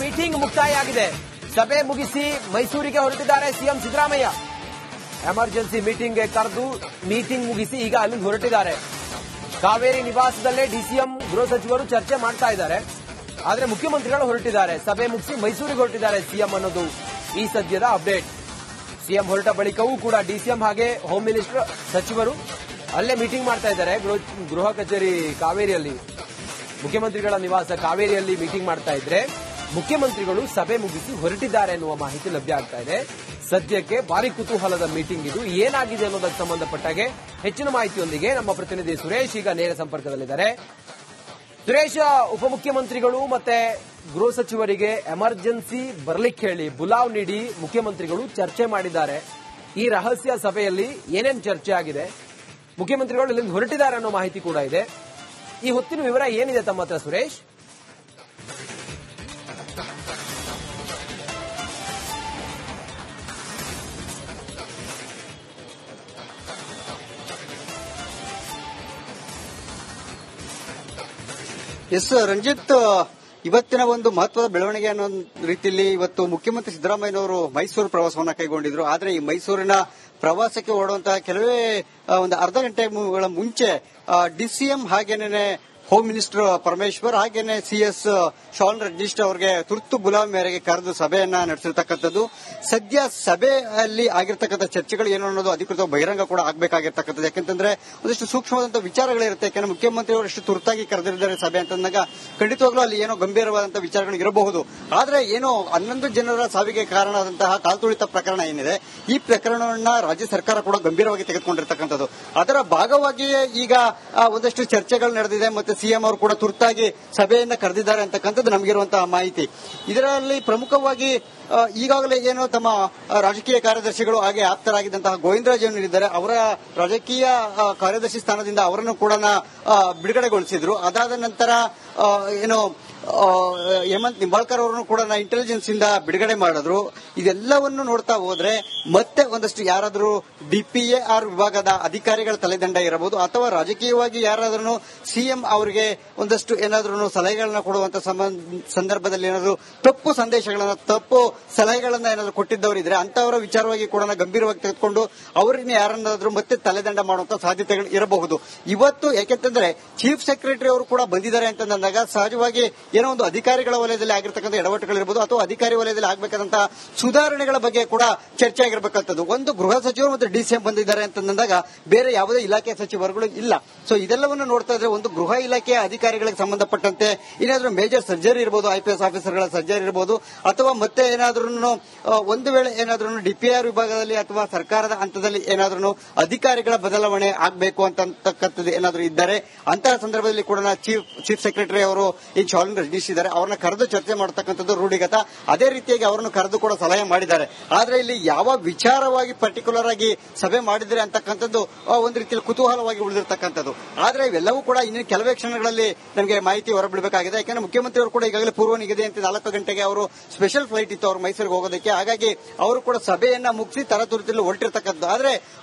Meeting ಮುಕ್ತಾಯ ಆಗಿದೆ. ಸಭೆ ಮುಗಿಸಿ ಮೈಸೂರಿಗೆ ಹೊರಟಿದ್ದಾರೆ ಸಿಎಂ ಸಿದ್ದರಾಮಯ್ಯ. ಎಮರ್ಜೆನ್ಸಿ ಮೀಟಿಂಗ್ಗೆ ಕರೆದು ಮೀಟಿಂಗ್ ಮುಗಿಸಿ ಈಗ ಅಲ್ಲಿಂದ ಹೊರಟಿದ್ದಾರೆ. ಕಾವೇರಿ ನಿವಾಸದಲ್ಲೇ ಡಿಸಿಎಂ ಗೃಹ ಸಚಿವರು ಚರ್ಚೆ ಮಾಡ್ತಾ ಇದ್ದಾರೆ. ಆದರೆ ಮುಖ್ಯಮಂತ್ರಿಗಳು ಹೊರಟಿದ್ದಾರೆ. ಸಭೆ ಮುಗಿಸಿ ಮೈಸೂರಿಗೆ ಹೊರಟಿದ್ದಾರೆ ಸಿಎಂ ಅನ್ನೋದು ಈ ಸದ್ಯದ ಅಪ್ಡೇಟ್. ಸಿಎಂ ಹೊರಟ ಬಳಿಕವೂ ಕೂಡ ಡಿಸಿಎಂ ಹಾಗೆ ಹೋಮ್ ಮಿನಿಸ್ಟರ್ ಸಚಿವರು ಅಲ್ಲೇ ಮೀಟಿಂಗ್ ಮಾಡ್ತಾ ಇದ್ದಾರೆ. ಗೃಹ ಕಚೇರಿ ಕಾವೇರಿಯಲ್ಲಿ, ಮುಖ್ಯಮಂತ್ರಿಗಳ ನಿವಾಸ ಕಾವೇರಿಯಲ್ಲಿ ಮೀಟಿಂಗ್ ಮಾಡ್ತಾ ಇದ್ರೆ ಮುಖ್ಯಮಂತ್ರಿಗಳು ಸಭೆ ಮುಗಿಸಿ ಹೊರಟಿದ್ದಾರೆ ಎನ್ನುವ ಮಾಹಿತಿ ಲಭ್ಯ ಆಗ್ತಾ ಇದೆ. ಸದ್ಯಕ್ಕೆ ಭಾರಿ ಕುತೂಹಲದ ಮೀಟಿಂಗ್ ಇದು. ಏನಾಗಿದೆ ಅನ್ನೋದಕ್ಕೆ ಸಂಬಂಧಪಟ್ಟಾಗೆ ಹೆಚ್ಚಿನ ಮಾಹಿತಿಯೊಂದಿಗೆ ನಮ್ಮ ಪ್ರತಿನಿಧಿ ಸುರೇಶ್ ಈಗ ನೇರ ಸಂಪರ್ಕದಲ್ಲಿದ್ದಾರೆ. ಸುರೇಶ್, ಉಪಮುಖ್ಯಮಂತ್ರಿಗಳು ಮತ್ತೆ ಗೃಹ ಸಚಿವರಿಗೆ ಎಮರ್ಜೆನ್ಸಿ ಬರ್ಲಿಕ್ಕೆ ಹೇಳಿ ಬುಲಾವ್ ನೀಡಿ ಮುಖ್ಯಮಂತ್ರಿಗಳು ಚರ್ಚೆ ಮಾಡಿದ್ದಾರೆ. ಈ ರಹಸ್ಯ ಸಭೆಯಲ್ಲಿ ಏನೇನು ಚರ್ಚೆ ಆಗಿದೆ, ಮುಖ್ಯಮಂತ್ರಿಗಳು ಇಲ್ಲಿಂದ ಹೊರಟಿದ್ದಾರೆ ಅನ್ನೋ ಮಾಹಿತಿ ಕೂಡ ಇದೆ. ಈ ಹೊತ್ತಿನ ವಿವರ ಏನಿದೆ ತಮ್ಮ ಹತ್ರ ಸುರೇಶ್? ಎಸ್ ರಂಜಿತ್, ಇವತ್ತಿನ ಒಂದು ಮಹತ್ವದ ಬೆಳವಣಿಗೆ ಅನ್ನೋ ರೀತಿಯಲ್ಲಿ ಇವತ್ತು ಮುಖ್ಯಮಂತ್ರಿ ಸಿದ್ದರಾಮಯ್ಯನವರು ಮೈಸೂರು ಪ್ರವಾಸವನ್ನ ಕೈಗೊಂಡಿದ್ರು. ಆದರೆ ಈ ಮೈಸೂರಿನ ಪ್ರವಾಸಕ್ಕೆ ಹೊರಡುವಂತಹ ಕೆಲವೇ ಒಂದು ಅರ್ಧ ಗಂಟೆಗಳ ಮುಂಚೆ ಡಿಸಿಎಂ ಹಾಗೇನೆ ಹೋಮ್ ಮಿನಿಸ್ಟರ್ ಪರಮೇಶ್ವರ್ ಹಾಗೇನೆ ಸಿಎಸ್ ಶಾನ್ ರಜನೀಶ್ ಅವರಿಗೆ ತುರ್ತು ಬುಲಾವ್ ಮೇರೆಗೆ ಕರೆದು ಸಭೆಯನ್ನ ನಡೆಸಿರ್ತಕ್ಕಂಥದ್ದು. ಸದ್ಯ ಸಭೆಯಲ್ಲಿ ಆಗಿರ್ತಕ್ಕಂಥ ಚರ್ಚೆಗಳು ಏನು ಅನ್ನೋದು ಅಧಿಕೃತ ಬಹಿರಂಗ ಕೂಡ ಆಗಬೇಕಾಗಿರ್ತಕ್ಕಂಥದ್ದು. ಯಾಕಂತಂದ್ರೆ ಒಂದಿಷ್ಟು ಸೂಕ್ಷ್ಮವಾದಂತಹ ವಿಚಾರಗಳಿರುತ್ತೆ. ಯಾಕಂದ್ರೆ ಮುಖ್ಯಮಂತ್ರಿಯವರು ಎಷ್ಟು ತುರ್ತಾಗಿ ಕರೆದಿದ್ದಾರೆ ಸಭೆ ಅಂತಂದಾಗ ಖಂಡಿತವಾಗ್ಲೂ ಅಲ್ಲಿ ಏನೋ ಗಂಭೀರವಾದಂತಹ ವಿಚಾರಗಳು ಇರಬಹುದು. ಆದ್ರೆ ಏನೋ 11 ಜನರ ಸಾವಿಗೆ ಕಾರಣವಾದಂತಹ ಕಾಲ್ತುಳಿತ ಪ್ರಕರಣ ಏನಿದೆ, ಈ ಪ್ರಕರಣವನ್ನ ರಾಜ್ಯ ಸರ್ಕಾರ ಕೂಡ ಗಂಭೀರವಾಗಿ ತೆಗೆದುಕೊಂಡಿರ್ತಕ್ಕಂಥದ್ದು. ಅದರ ಭಾಗವಾಗಿಯೇ ಈಗ ಒಂದಷ್ಟು ಚರ್ಚೆಗಳು ನಡೆದಿದೆ. ಮತ್ತೆ ಸಿಎಂ ಅವರು ಕೂಡ ತುರ್ತಾಗಿ ಸಭೆಯನ್ನ ಕರೆದಿದ್ದಾರೆ ಅಂತಕ್ಕಂಥದ್ದು ನಮಗಿರುವಂತಹ ಮಾಹಿತಿ. ಇದರಲ್ಲಿ ಪ್ರಮುಖವಾಗಿ ಈಗಾಗಲೇ ಏನು ತಮ್ಮ ರಾಜಕೀಯ ಕಾರ್ಯದರ್ಶಿಗಳು ಹಾಗೆ ಆಪ್ತರಾಗಿದ್ದಂತಹ ಗೋವಿಂದರಾಜ್ ಅವರಿದ್ದಾರೆ, ಅವರ ರಾಜಕೀಯ ಕಾರ್ಯದರ್ಶಿ ಸ್ಥಾನದಿಂದ ಅವರನ್ನು ಕೂಡ ಬಿಡುಗಡೆಗೊಳಿಸಿದ್ರು. ಅದಾದ ನಂತರ ಏನು ಹೇಮಂತ್ ನಿಂಬಾಳ್ಕರ್ ಅವರನ್ನು ಕೂಡ ಇಂಟೆಲಿಜೆನ್ಸ್ ಇಂದ ಬಿಡುಗಡೆ ಮಾಡಿದ್ರು. ಇದೆಲ್ಲವನ್ನು ನೋಡ್ತಾ ಹೋದ್ರೆ ಮತ್ತೆ ಒಂದಷ್ಟು ಯಾರಾದರೂ ಡಿಪಿಎಆರ್ ವಿಭಾಗದ ಅಧಿಕಾರಿಗಳ ತಲೆದಂಡ ಇರಬಹುದು, ಅಥವಾ ರಾಜಕೀಯವಾಗಿ ಯಾರಾದ್ರೂ ಸಿಎಂ ಅವರಿಗೆ ಒಂದಷ್ಟು ಏನಾದ್ರೂ ಸಲಹೆಗಳನ್ನ ಕೊಡುವಂತ ಸಂದರ್ಭದಲ್ಲಿ ಏನಾದರೂ ತಪ್ಪು ಸಂದೇಶಗಳನ್ನ, ತಪ್ಪು ಸಲಹೆಗಳನ್ನ ಏನಾದರೂ ಕೊಟ್ಟಿದ್ದವರು ಇದ್ರೆ ಅಂತವರ ವಿಚಾರವಾಗಿ ಕೂಡ ಗಂಭೀರವಾಗಿ ತೆಗೆದುಕೊಂಡು ಅವರನ್ನ ಯಾರನ್ನಾದ್ರೂ ಮತ್ತೆ ತಲೆದಂಡ ಮಾಡುವಂತ ಸಾಧ್ಯತೆಗಳು ಇರಬಹುದು. ಇವತ್ತು ಯಾಕೆಂತಂದ್ರೆ ಚೀಫ್ ಸೆಕ್ರೆಟರಿ ಅವರು ಕೂಡ ಬಂದಿದ್ದಾರೆ ಅಂತಂದಾಗ ಸಹಜವಾಗಿ ಏನೋ ಒಂದು ಅಧಿಕಾರಿಗಳ ವಲಯದಲ್ಲಿ ಆಗಿರ್ತಕ್ಕಂಥ ಎಡವಟ್ಟುಗಳಿರಬಹುದು, ಅಥವಾ ಅಧಿಕಾರಿ ವಲಯದಲ್ಲಿ ಆಗಬೇಕಾದಂತಹ ಸುಧಾರಣೆಗಳ ಬಗ್ಗೆ ಕೂಡ ಚರ್ಚೆ ಆಗಿರಬೇಕಂತದ್ದು. ಒಂದು ಗೃಹ ಸಚಿವರು ಮತ್ತು ಡಿಸಿಎಂ ಬಂದಿದ್ದಾರೆ ಅಂತಂದಾಗ ಬೇರೆ ಯಾವುದೇ ಇಲಾಖೆ ಸಚಿವರುಗಳು ಇಲ್ಲ. ಸೊ ಇದೆಲ್ಲವನ್ನು ನೋಡ್ತಾ ಇದ್ರೆ ಒಂದು ಗೃಹ ಇಲಾಖೆಯ ಅಧಿಕಾರಿಗಳಿಗೆ ಸಂಬಂಧಪಟ್ಟಂತೆ ಏನಾದರೂ ಮೇಜರ್ ಸರ್ಜರಿ ಇರಬಹುದು, ಐಪಿಎಸ್ ಆಫೀಸರ್ಗಳ ಸರ್ಜರಿ ಇರಬಹುದು, ಅಥವಾ ಮತ್ತೆ ಏನಾದ್ರೂ ಒಂದು ವೇಳೆ ಏನಾದ್ರೂ ಡಿಪಿಆರ್ ವಿಭಾಗದಲ್ಲಿ ಅಥವಾ ಸರ್ಕಾರದ ಹಂತದಲ್ಲಿ ಏನಾದ್ರೂ ಅಧಿಕಾರಿಗಳ ಬದಲಾವಣೆ ಆಗಬೇಕು ಅಂತಕ್ಕಂಥದ್ದು ಏನಾದರೂ ಇದ್ದಾರೆ. ಅಂತಹ ಸಂದರ್ಭದಲ್ಲಿ ಕೂಡ ಚೀಫ್ ಸೆಕ್ರೆಟರಿ ಅವರು ಈ ಶಾನ್ ರಜನೀಶ್ ಇದ್ದಾರೆ, ಅವರನ್ನ ಕರೆದು ಚರ್ಚೆ ಮಾಡತಕ್ಕಂಥದ್ದು ರೂಢಿಗತ. ಅದೇ ರೀತಿಯಾಗಿ ಅವರನ್ನು ಕರೆದು ಕೂಡ ಸಲಹೆ ಮಾಡಿದ್ದಾರೆ. ಆದ್ರೆ ಇಲ್ಲಿ ಯಾವ ವಿಚಾರವಾಗಿ ಪರ್ಟಿಕ್ಯುಲರ್ ಆಗಿ ಸಭೆ ಮಾಡಿದ್ರೆ ಅಂತಕ್ಕಂಥದ್ದು ಒಂದು ರೀತಿಯಲ್ಲಿ ಕುತೂಹಲವಾಗಿ ಉಳಿದಿರ್ತಕ್ಕಂಥದ್ದು. ಆದ್ರೆ ಇವೆಲ್ಲವೂ ಕೂಡ ಇನ್ನು ಕೆಲವೇ ಕ್ಷಣಗಳಲ್ಲಿ ನಮಗೆ ಮಾಹಿತಿ ಹೊರಬಿಡಬೇಕಾಗಿದೆ. ಯಾಕಂದ್ರೆ ಮುಖ್ಯಮಂತ್ರಿಯವರು ಕೂಡ ಈಗಾಗಲೇ ಪೂರ್ವ ನಿಗದಿಯಂತೆ 4 ಗಂಟೆಗೆ ಅವರು ಸ್ಪೆಷಲ್ ಫ್ಲೈಟ್ ಇತ್ತು ಅವರು ಮೈಸೂರಿಗೆ ಹೋಗೋದಕ್ಕೆ. ಹಾಗಾಗಿ ಅವರು ಕೂಡ ಸಭೆಯನ್ನ ಮುಗಿಸಿ ತರತುರಿತಲ್ಲಿ ಹೊರಟಿರ್ತಕ್ಕಂಥದ್ದು. ಆದ್ರೆ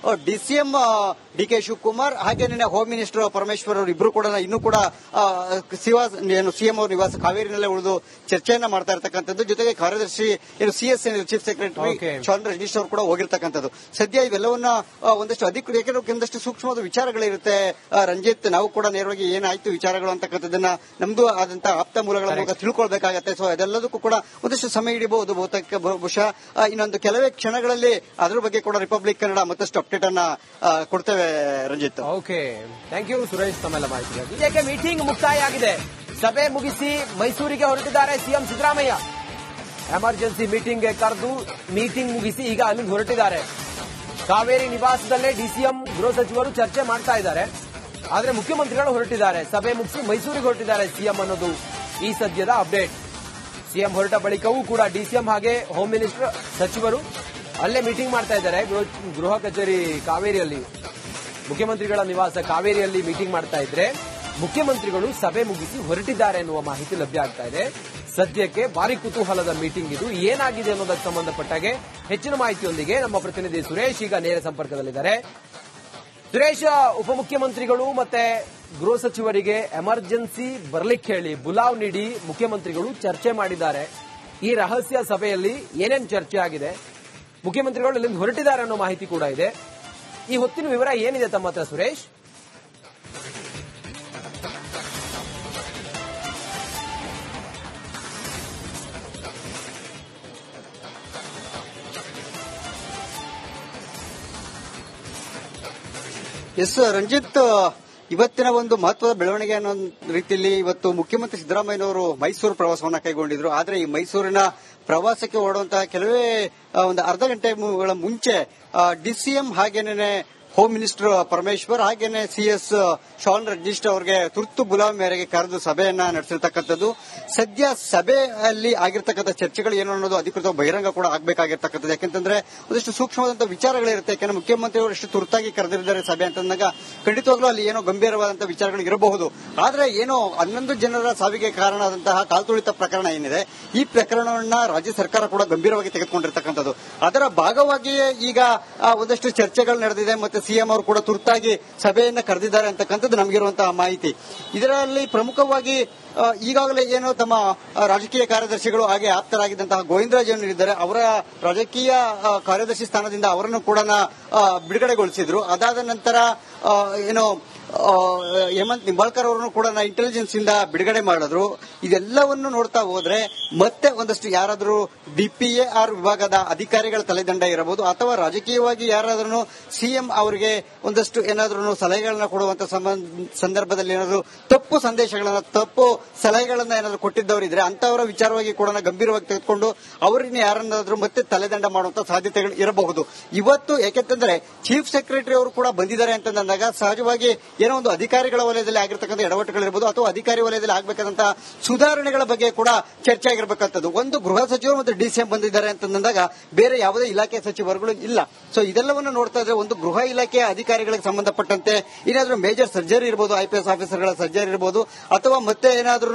ಡಿಸಿಎಂ ಡಿಕೆ ಶಿವಕುಮಾರ್ ಹಾಗೇನೆ ಹೋಮ್ ಮಿನಿಸ್ಟರ್ ಪರಮೇಶ್ವರ್ ಅವರು ಇಬ್ಬರು ಕೂಡ ಇನ್ನೂ ಕೂಡ ಸಿಎಂ ಅವ್ರ ನಿವಾಸ ಕಾವೇರಿನಲ್ಲೇ ಉಳಿದು ಚರ್ಚೆಯನ್ನ ಮಾಡ್ತಾ ಇರ್ತಕ್ಕಂಥದ್ದು. ಜೊತೆಗೆ ಕಾರ್ಯದರ್ಶಿ ಸಿಎಸ್ ಚೀಫ್ ಸೆಕ್ರೆಟರಿ ಶಾನ್ ರಜನೀಶ್ ಅವರು ಕೂಡ ಹೋಗಿರ್ತಕ್ಕಂಥದ್ದು. ಸದ್ಯ ಇವೆಲ್ಲವನ್ನ ಒಂದಷ್ಟು ಯಾಕಂದ್ರೆ ಒಂದಷ್ಟು ಸೂಕ್ಷ್ಮವಾದ ವಿಚಾರಗಳಿರುತ್ತೆ ರಂಜಿತ್. ನಾವು ಕೂಡ ನೇರವಾಗಿ ಏನಾಯ್ತು ವಿಚಾರಗಳು ಅಂತಕ್ಕಂಥದ್ದನ್ನ ನಮ್ದು ಆದಂತಹ ಆಪ್ತ ಮೂಲಗಳ ಮೂಲಕ ತಿಳ್ಕೊಳ್ಬೇಕಾಗತ್ತೆ. ಸೊ ಅದೆಲ್ಲದಕ್ಕೂ ಕೂಡ ಒಂದಷ್ಟು ಸಮಯ ಹಿಡಿಬಹುದು. ಬಹುಶಃ ಇನ್ನೊಂದು ಕೆಲವೇ ಕ್ಷಣಗಳಲ್ಲಿ ಅದರ ಬಗ್ಗೆ ಕೂಡ ರಿಪಬ್ಲಿಕ್ ಕನ್ನಡ ಮತ್ತಷ್ಟು ಅಪ್ಡೇಟ್ ಅನ್ನ ಕೊಡ್ತೇವೆ Ranjith. Okay, thank you Suresh ತಮ್ಮೆಲ್ಲ ಮಾಹಿತಿಗಾಗಿ. ಮೀಟಿಂಗ್ ಮುಕ್ತಾಯ ಆಗಿದೆ. ಸಭೆ ಮುಗಿಸಿ ಮೈಸೂರಿಗೆ ಹೊರಟಿದ್ದಾರೆ ಸಿಎಂ ಸಿದ್ದರಾಮಯ್ಯ. ಎಮರ್ಜೆನ್ಸಿ ಮೀಟಿಂಗ್ಗೆ ಕರೆದು ಮೀಟಿಂಗ್ ಮುಗಿಸಿ ಈಗ ಅಲ್ಲಿಂದ ಹೊರಟಿದ್ದಾರೆ. ಕಾವೇರಿ ನಿವಾಸದಲ್ಲೇ ಡಿಸಿಎಂ ಗೃಹ ಸಚಿವರು ಚರ್ಚೆ ಮಾಡ್ತಾ ಇದ್ದಾರೆ. ಆದರೆ ಮುಖ್ಯಮಂತ್ರಿಗಳು ಹೊರಟಿದ್ದಾರೆ. ಸಭೆ ಮುಗಿಸಿ ಮೈಸೂರಿಗೆ ಹೊರಟಿದ್ದಾರೆ ಸಿಎಂ ಅನ್ನೋದು ಈ ಸದ್ಯದ ಅಪ್ಡೇಟ್. ಸಿಎಂ ಹೊರಟ ಬಳಿಕವೂ ಕೂಡ ಡಿಸಿಎಂ ಹಾಗೆ ಹೋಮ್ ಮಿನಿಸ್ಟರ್ ಸಚಿವರು ಅಲ್ಲೇ ಮೀಟಿಂಗ್ ಮಾಡ್ತಾ ಇದ್ದಾರೆ. ಗೃಹ ಕಚೇರಿ ಕಾವೇರಿಯಲ್ಲಿ, ಮುಖ್ಯಮಂತ್ರಿಗಳ ನಿವಾಸ ಕಾವೇರಿಯಲ್ಲಿ ಮೀಟಿಂಗ್ ಮಾಡ್ತಾ ಇದ್ರೆ ಮುಖ್ಯಮಂತ್ರಿಗಳು ಸಭೆ ಮುಗಿಸಿ ಹೊರಟಿದ್ದಾರೆ ಎನ್ನುವ ಮಾಹಿತಿ ಲಭ್ಯ ಆಗ್ತಾ ಇದೆ. ಸದ್ಯಕ್ಕೆ ಭಾರಿ ಕುತೂಹಲದ ಮೀಟಿಂಗ್ ಇದು. ಏನಾಗಿದೆ ಅನ್ನೋದಕ್ಕೆ ಸಂಬಂಧಪಟ್ಟಾಗೆ ಹೆಚ್ಚಿನ ಮಾಹಿತಿಯೊಂದಿಗೆ ನಮ್ಮ ಪ್ರತಿನಿಧಿ ಸುರೇಶ್ ಈಗ ನೇರ ಸಂಪರ್ಕದಲ್ಲಿದ್ದಾರೆ. ಸುರೇಶ್, ಉಪಮುಖ್ಯಮಂತ್ರಿಗಳು ಮತ್ತೆ ಗೃಹ ಸಚಿವರಿಗೆ ಎಮರ್ಜೆನ್ಸಿ ಬರ್ಲಿಕ್ಕೆ ಹೇಳಿ ಬುಲಾವ್ ನೀಡಿ ಮುಖ್ಯಮಂತ್ರಿಗಳು ಚರ್ಚೆ ಮಾಡಿದ್ದಾರೆ. ಈ ರಹಸ್ಯ ಸಭೆಯಲ್ಲಿ ಏನೇನು ಚರ್ಚೆ ಆಗಿದೆ, ಮುಖ್ಯಮಂತ್ರಿಗಳು ಇಲ್ಲಿಂದ ಹೊರಟಿದ್ದಾರೆ ಅನ್ನೋ ಮಾಹಿತಿ ಕೂಡ ಇದೆ. ಈ ಹೊತ್ತಿನ ವಿವರ ಏನಿದೆ ತಮ್ಮ ಹತ್ರ ಸುರೇಶ್? ಎಸ್ ರಂಜಿತ್, ಇವತ್ತಿನ ಒಂದು ಮಹತ್ವದ ಬೆಳವಣಿಗೆ ಅನ್ನೋ ರೀತಿಯಲ್ಲಿ ಇವತ್ತು ಮುಖ್ಯಮಂತ್ರಿ ಸಿದ್ದರಾಮಯ್ಯನವರು ಮೈಸೂರು ಪ್ರವಾಸವನ್ನ ಕೈಗೊಂಡಿದ್ರು. ಆದರೆ ಈ ಮೈಸೂರಿನ ಪ್ರವಾಸಕ್ಕೆ ಹೊರಡುವಂತಹ ಕೆಲವೇ ಒಂದು ಅರ್ಧ ಗಂಟೆಗಳ ಮುಂಚೆ ಡಿಸಿಎಂ ಹಾಗೇನೆ ಹೋಮ್ ಮಿನಿಸ್ಟರ್ ಪರಮೇಶ್ವರ್ ಹಾಗೇನೆ ಸಿಎಸ್ ಶಾನ್ ರಜನೀಶ್ ಅವರಿಗೆ ತುರ್ತು ಬುಲಾವ್ ಮೇರೆಗೆ ಕರೆದು ಸಭೆಯನ್ನ ನಡೆಸಿರ್ತಕ್ಕಂಥದ್ದು. ಸದ್ಯ ಸಭೆಯಲ್ಲಿ ಆಗಿರ್ತಕ್ಕಂಥ ಚರ್ಚೆಗಳು ಏನು ಅನ್ನೋದು ಅಧಿಕೃತ ಬಹಿರಂಗ ಕೂಡ ಆಗಬೇಕಾಗಿರ್ತಕ್ಕಂಥದ್ದು. ಯಾಕೆಂತಂದ್ರೆ ಒಂದಿಷ್ಟು ಸೂಕ್ಷ್ಮವಾದಂತಹ ವಿಚಾರಗಳಿರುತ್ತೆ. ಯಾಕಂದ್ರೆ ಮುಖ್ಯಮಂತ್ರಿಯವರು ಎಷ್ಟು ತುರ್ತಾಗಿ ಕರೆದಿದ್ದಾರೆ ಸಭೆ ಅಂತಂದಾಗ ಖಂಡಿತವಾಗ್ಲೂ ಅಲ್ಲಿ ಏನೋ ಗಂಭೀರವಾದಂತಹ ವಿಚಾರಗಳು ಇರಬಹುದು. ಆದ್ರೆ ಏನೋ 11 ಜನರ ಸಾವಿಗೆ ಕಾರಣವಾದಂತಹ ಕಾಲ್ತುಳಿತ ಪ್ರಕರಣ ಏನಿದೆ, ಈ ಪ್ರಕರಣವನ್ನ ರಾಜ್ಯ ಸರ್ಕಾರ ಕೂಡ ಗಂಭೀರವಾಗಿ ತೆಗೆದುಕೊಂಡಿರ್ತಕ್ಕಂಥದ್ದು. ಅದರ ಭಾಗವಾಗಿಯೇ ಈಗ ಒಂದಷ್ಟು ಚರ್ಚೆಗಳು ನಡೆದಿದೆ. ಮತ್ತೆ ಸಿಎಂ ಅವರು ಕೂಡ ತುರ್ತಾಗಿ ಸಭೆಯನ್ನ ಕರೆದಿದ್ದಾರೆ ಅಂತಕ್ಕಂಥದ್ದು ನಮಗಿರುವಂತಹ ಮಾಹಿತಿ. ಇದರಲ್ಲಿ ಪ್ರಮುಖವಾಗಿ ಈಗಾಗಲೇ ಏನು ತಮ್ಮ ರಾಜಕೀಯ ಕಾರ್ಯದರ್ಶಿಗಳು ಹಾಗೆ ಆಪ್ತರಾಗಿದ್ದಂತಹ ಗೋವಿಂದರಾಜ್ ಇದ್ದಾರೆ, ಅವರ ರಾಜಕೀಯ ಕಾರ್ಯದರ್ಶಿ ಸ್ಥಾನದಿಂದ ಅವರನ್ನು ಕೂಡ ಬಿಡುಗಡೆಗೊಳಿಸಿದ್ರು. ಅದಾದ ನಂತರ ಏನು ಹೇಮಂತ್ ನಿಂಬಾಳ್ಕರ್ ಅವರನ್ನು ಕೂಡ ಇಂಟೆಲಿಜೆನ್ಸ್ ಇಂದ ಬಿಡುಗಡೆ ಮಾಡಿದ್ರು. ಇದೆಲ್ಲವನ್ನು ನೋಡ್ತಾ ಹೋದ್ರೆ ಮತ್ತೆ ಒಂದಷ್ಟು ಯಾರಾದರೂ ಡಿಪಿಎಆರ್ ವಿಭಾಗದ ಅಧಿಕಾರಿಗಳ ತಲೆದಂಡ ಇರಬಹುದು, ಅಥವಾ ರಾಜಕೀಯವಾಗಿ ಯಾರಾದ್ರೂ ಸಿಎಂ ಅವರಿಗೆ ಒಂದಷ್ಟು ಏನಾದ್ರೂ ಸಲಹೆಗಳನ್ನ ಕೊಡುವಂತ ಸಂದರ್ಭದಲ್ಲಿ ಏನಾದರೂ ತಪ್ಪು ಸಂದೇಶಗಳನ್ನ, ತಪ್ಪು ಸಲಹೆಗಳನ್ನ ಏನಾದರೂ ಕೊಟ್ಟಿದ್ದವರಿದ್ರೆ ಅಂತವರ ವಿಚಾರವಾಗಿ ಕೂಡ ಗಂಭೀರವಾಗಿ ತೆಗೆದುಕೊಂಡು ಅವರನ್ನ ಯಾರನ್ನಾದ್ರೂ ಮತ್ತೆ ತಲೆದಂಡ ಮಾಡುವಂತ ಸಾಧ್ಯತೆಗಳು ಇರಬಹುದು. ಇವತ್ತು ಯಾಕೆಂತಂದ್ರೆ ಚೀಫ್ ಸೆಕ್ರೆಟರಿ ಅವರು ಕೂಡ ಬಂದಿದ್ದಾರೆ ಅಂತಂದಾಗ ಸಹಜವಾಗಿ ಏನೋ ಒಂದು ಅಧಿಕಾರಿಗಳ ವಲಯದಲ್ಲಿ ಆಗಿರ್ತಕ್ಕಂಥ ಎಡವಟ್ಟುಗಳಿರಬಹುದು, ಅಥವಾ ಅಧಿಕಾರಿ ವಲಯದಲ್ಲಿ ಆಗಬೇಕಾದಂತಹ ಸುಧಾರಣೆಗಳ ಬಗ್ಗೆ ಕೂಡ ಚರ್ಚೆ ಆಗಿರಬೇಕಂತದ್ದು. ಒಂದು ಗೃಹ ಸಚಿವರು ಮತ್ತು ಡಿಸಿಎಂ ಬಂದಿದ್ದಾರೆ ಅಂತಂದಾಗ ಬೇರೆ ಯಾವುದೇ ಇಲಾಖೆ ಸಚಿವರುಗಳು ಇಲ್ಲ. ಸೊ ಇದೆಲ್ಲವನ್ನು ನೋಡ್ತಾ ಇದ್ರೆ ಒಂದು ಗೃಹ ಇಲಾಖೆಯ ಅಧಿಕಾರಿಗಳಿಗೆ ಸಂಬಂಧಪಟ್ಟಂತೆ ಏನಾದರೂ ಮೇಜರ್ ಸರ್ಜರಿ ಇರಬಹುದು, ಐಪಿಎಸ್ ಆಫೀಸರ್ಗಳ ಸರ್ಜರಿ ಇರಬಹುದು, ಅಥವಾ ಮತ್ತೆ ಏನಾದ್ರೂ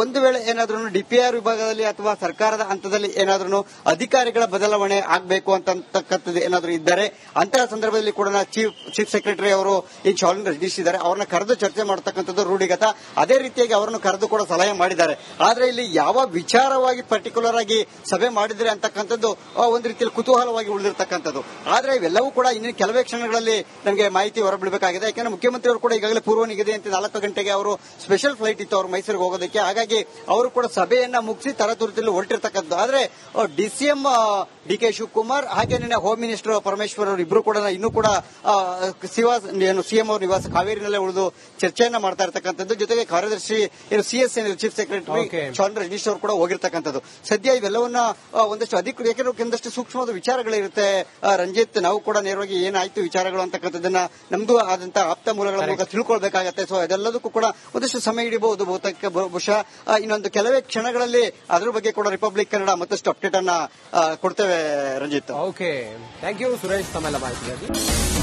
ಒಂದು ವೇಳೆ ಏನಾದ್ರೂ ಡಿಪಿಆರ್ ವಿಭಾಗದಲ್ಲಿ ಅಥವಾ ಸರ್ಕಾರದ ಹಂತದಲ್ಲಿ ಏನಾದ್ರೂ ಅಧಿಕಾರಿಗಳ ಬದಲಾವಣೆ ಆಗಬೇಕು ಅಂತಕ್ಕಂಥದ್ದು ಏನಾದರೂ ಇದ್ದರೆ ಅಂತಹ ಸಂದರ್ಭದಲ್ಲಿ ಕೂಡ ಚೀಫ್ ಸೆಕ್ರೆಟರಿ ಅವರು ಈ ಶಾನ್ ರಜನೀಶ್ ಇದ್ದಾರೆ, ಅವರನ್ನ ಕರೆದು ಚರ್ಚೆ ಮಾಡತಕ್ಕಂಥದ್ದು ರೂಢಿಗತ. ಅದೇ ರೀತಿಯಾಗಿ ಅವರನ್ನು ಕರೆದು ಕೂಡ ಸಲಹೆ ಮಾಡಿದ್ದಾರೆ. ಆದ್ರೆ ಇಲ್ಲಿ ಯಾವ ವಿಚಾರವಾಗಿ ಪರ್ಟಿಕ್ಯುಲರ್ ಆಗಿ ಸಭೆ ಮಾಡಿದ್ರೆ ಅಂತಕ್ಕಂಥದ್ದು ಒಂದು ರೀತಿಯಲ್ಲಿ ಕುತೂಹಲವಾಗಿ ಉಳಿದಿರ್ತಕ್ಕಂಥದ್ದು. ಆದ್ರೆ ಇವೆಲ್ಲವೂ ಕೂಡ ಇನ್ನು ಕೆಲವೇ ಕ್ಷಣಗಳಲ್ಲಿ ನಮಗೆ ಮಾಹಿತಿ ಹೊರಬೀಳಬೇಕಾಗಿದೆ. ಯಾಕಂದ್ರೆ ಮುಖ್ಯಮಂತ್ರಿ ಅವರು ಕೂಡ ಈಗಾಗಲೇ ಪೂರ್ವ ನಿಗದಿಯಂತೆ 4 ಗಂಟೆಗೆ ಅವರು ಸ್ಪೆಷಲ್ ಫ್ಲೈಟ್ ಇತ್ತು ಅವರು ಮೈಸೂರಿಗೆ ಹೋಗೋದಕ್ಕೆ. ಹಾಗಾಗಿ ಅವರು ಕೂಡ ಸಭೆಯನ್ನ ಮುಗಿಸಿ ತರತುರಿತಲ್ಲಿ ಹೊರಟಿರ್ತಕ್ಕಂಥದ್ದು. ಆದ್ರೆ ಡಿಸಿಎಂ ಡಿಕೆ ಶಿವಕುಮಾರ್ ಹಾಗೇನೆ ಹೋಮ್ ಮಿನಿಸ್ಟರ್ ಪರಮೇಶ್ವರ್ ಅವರು ಇಬ್ಬರು ಕೂಡ ಇನ್ನೂ ಕೂಡ ಸಿಎಂ ಅವರ ನಿವಾಸ ಕಾವೇರಿನಲ್ಲೇ ಉಳಿದು ಚರ್ಚೆಯನ್ನ ಮಾಡ್ತಾ ಇರ್ತಕ್ಕಂಥದ್ದು. ಜೊತೆಗೆ ಕಾರ್ಯದರ್ಶಿ ಸಿಎಸ್ ಚೀಫ್ ಸೆಕ್ರೆಟರಿ ಶಾನ್ ರಜನೀಶ್ ಅವರು ಕೂಡ ಹೋಗಿರ್ತಕ್ಕಂಥದ್ದು. ಸದ್ಯ ಇವೆಲ್ಲವನ್ನ ಒಂದಷ್ಟು ಅಧಿಕೃತ, ಯಾಕೆಂದ್ರೆ ಒಂದಷ್ಟು ಸೂಕ್ಷ್ಮವಾದ ವಿಚಾರಗಳಿರುತ್ತೆ ರಂಜಿತ್. ನಾವು ಕೂಡ ನೇರವಾಗಿ ಏನಾಯ್ತು ವಿಚಾರಗಳು ಅಂತಕ್ಕಂಥದ್ದನ್ನ ನಮ್ದು ಆದಂತಹ ಆಪ್ತ ಮೂಲಗಳ ಮೂಲಕ ತಿಳ್ಕೊಳ್ಬೇಕಾಗತ್ತೆ. ಸೊ ಅದೆಲ್ಲದಕ್ಕೂ ಕೂಡ ಒಂದಷ್ಟು ಸಮಯ ಹಿಡಿಬಹುದು. ಬಹುಶಃ ಇನ್ನೊಂದು ಕೆಲವೇ ಕ್ಷಣಗಳಲ್ಲಿ ಅದರ ಬಗ್ಗೆ ಕೂಡ ರಿಪಬ್ಲಿಕ್ ಕನ್ನಡ ಮತ್ತಷ್ಟು ಅಪ್ಡೇಟ್ ಅನ್ನ ಕೊಡ್ತೇವೆ Ranjith. Okay, thank you Suresh ತಮ್ಮೆಲ್ಲ ಮಾಹಿತಿಗಾಗಿ.